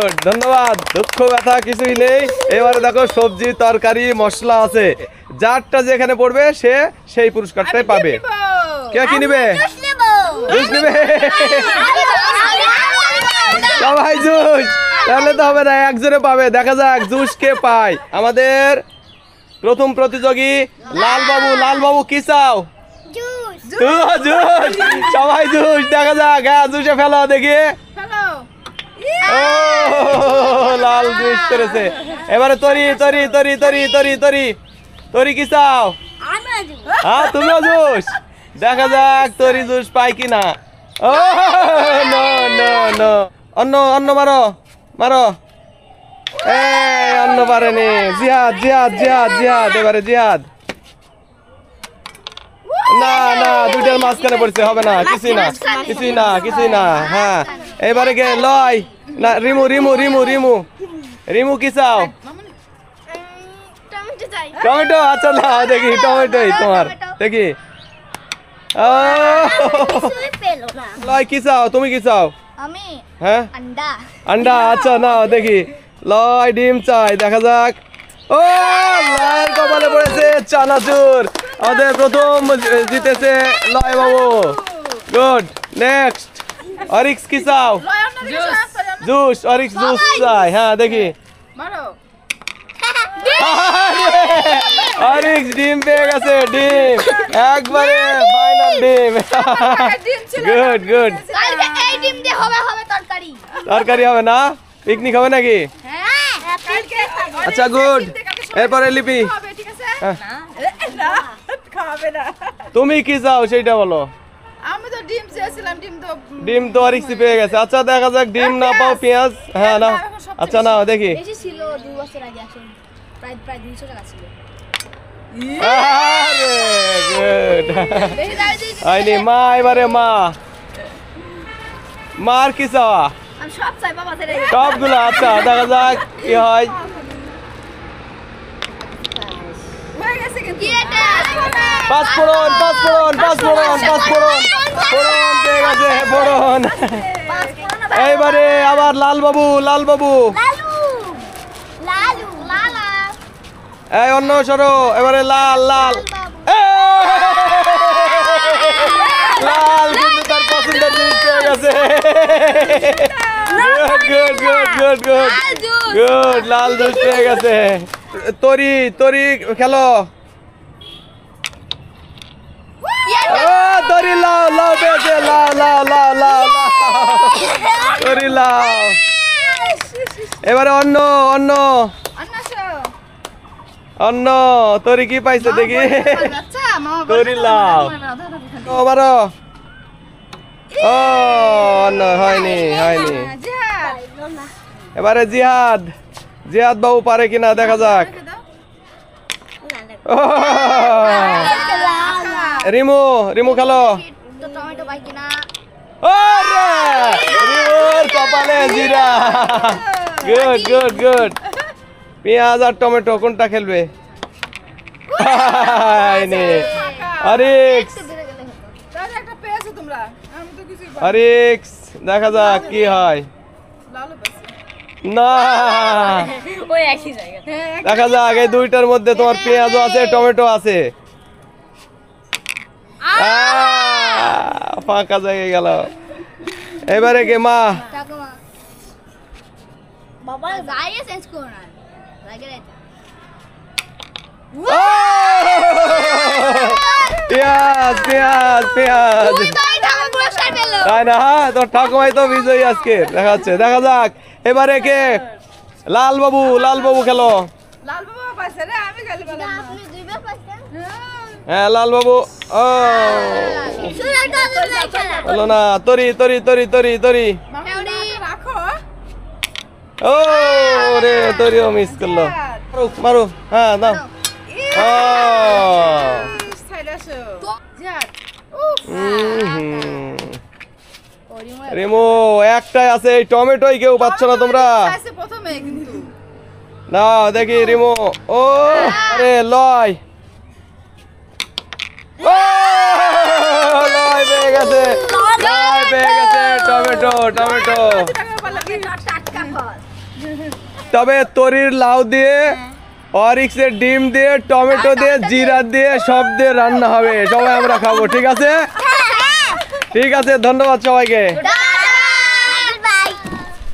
Good ধন্যবাদ। দুঃখ ব্যথা কিছুই নেই। এবারে দেখো সবজি তরকারি মশলা আছে, যারটা যেখানে পড়বে সে সেই পুরস্কারটাই পাবে। কে কি নিবে? জুস নিবে? সবাই জুস, তাহলে তো হবে না, একজনে পাবে। দেখা যাক জুস কে পায়। আমাদের প্রথম প্রতিযোগী লালবাবু। লালবাবু কি চাও? জুস। সবাই জুস। দেখা যাক, হ্যাঁ জুসে ফেলো দেখি। ও লাল জুস করেছে। এবারে তরি তরি তরি তরি তরি তরি তরি কি চাও? হ্যাঁ তুমিও জুস। দেখা যাক তরি জুস পাই কিনা। ও নো নো নো, অন্য অন্য মারো মারো। এই অন্য পারেনি। জিহাদ জিহাদ জিহাদ জিহাদ, এবারে জিহাদ। না না, দুইটার মাঝখানে পড়ছে, হবে না, কিছুই না কিছুই না কিছুই না। হ্যাঁ এবারে গে লয় না, রিমু রিমু রিমু রিমু রিমু কি চাও? টমেটো। আচ্ছা না দেখি, টমেটোই তোমার দেখি। ও লয় কি চাও? তুমি কি চাও? হ্যাঁ আন্ডা। আচ্ছা না দেখি, লয় ডিম চাই। দেখা যাক। ও লয়ের কপালে পড়েছে চানাচুর। আমাদের প্রথম জিতেছে লয় বাবু। গুড। নেক্সট অরিক্স কি চাও? জুস। অরিক্স জুস চাই। হ্যাঁ দেখি। অরিক্স ডিম পেয়ে গেছে। ডিম একবারে ফাইনাল ডিম। Good good. তরকারি হবে না? পিকনিক হবে নাকি? আচ্ছা গুড। এরপরে লিপি তুমি কি চাও সেইটা বলো। ডিম তো অরিক্সি পেয়ে গেছে। আচ্ছা দেখা যাক, ডিম না পাও পেঁয়াজ। হ্যাঁ না, আচ্ছা না দেখি। হয়নি মা। এবারে মা, মার কি চাওয়া? সবগুলো। আচ্ছা দেখা যাক কি হয়। পাঁচফোড়ন পাঁচফোড়ন পাঁচফোড়ন পাঁচফোড়ন ফোড়ন পেয়ে গেছে। ফোড়ন। এইবারে আবার লালবাবু। লালবাবু এই অন্য সরো। এবারে লাল লাল লাল, কিন্তু তার পছন্দের জিনিস পেয়ে গেছে। Good good good good good. লাল জুস পেয়ে গেছে। তরি তরি খেলো। তরি লাও লাও পেয়েছে। লাও লাও লাও লাও তরি লাও। এবারে অন্য অন্য অন্য তরি কি পাইছে দেখি। তরি লাও। বারো। ও অন্য হয়নি হয়নি। এবারে জিহাদ। জিহাদ বাবু পারে কিনা দেখা যাক। রিমু রিমু খেলো। রিমুর কপালে জিরা। Good good good. পেঁয়াজ আর টমেটো কোনটা খেলবে? অরিক্স অরিক্স। দেখা যাক কি হয়। না দেখা যাক, এই দুইটার মধ্যে তোমার পেঁয়াজও আছে টমেটো আছে। ফাঁকা জায়গায় গেল। এবারে কে মা। পেঁয়াজ পেঁয়াজ পেঁয়াজ। তাই না? তোর ঠাকুমাই তো বিজয়ী আজকে দেখাচ্ছে। দেখা যাক এবারে কে। লালবাবু। লালবাবু খেলো। হ্যাঁ লালবাবু। ও হলো না। তরি তরি তরি তরি তরি। ও রে তরিও মিস করলো। মারু। হ্যাঁ দাও। রিমু একটাই আছে, এই টমেটোই কেউ পাচ্ছ না তোমরা। না দেখি রিমু। ও আরে লয়। লয় পেয়ে গেছে। লয় পেয়ে গেছে। Tomato tomato. তবে তরির লাউ দিয়ে, অরিক্সের ডিম দিয়ে, টমেটো দিয়ে, জিরা দিয়ে, সব দিয়ে রান্না হবে, সবাই আমরা খাবো। ঠিক আছে, ঠিক আছে, ধন্যবাদ সবাইকে।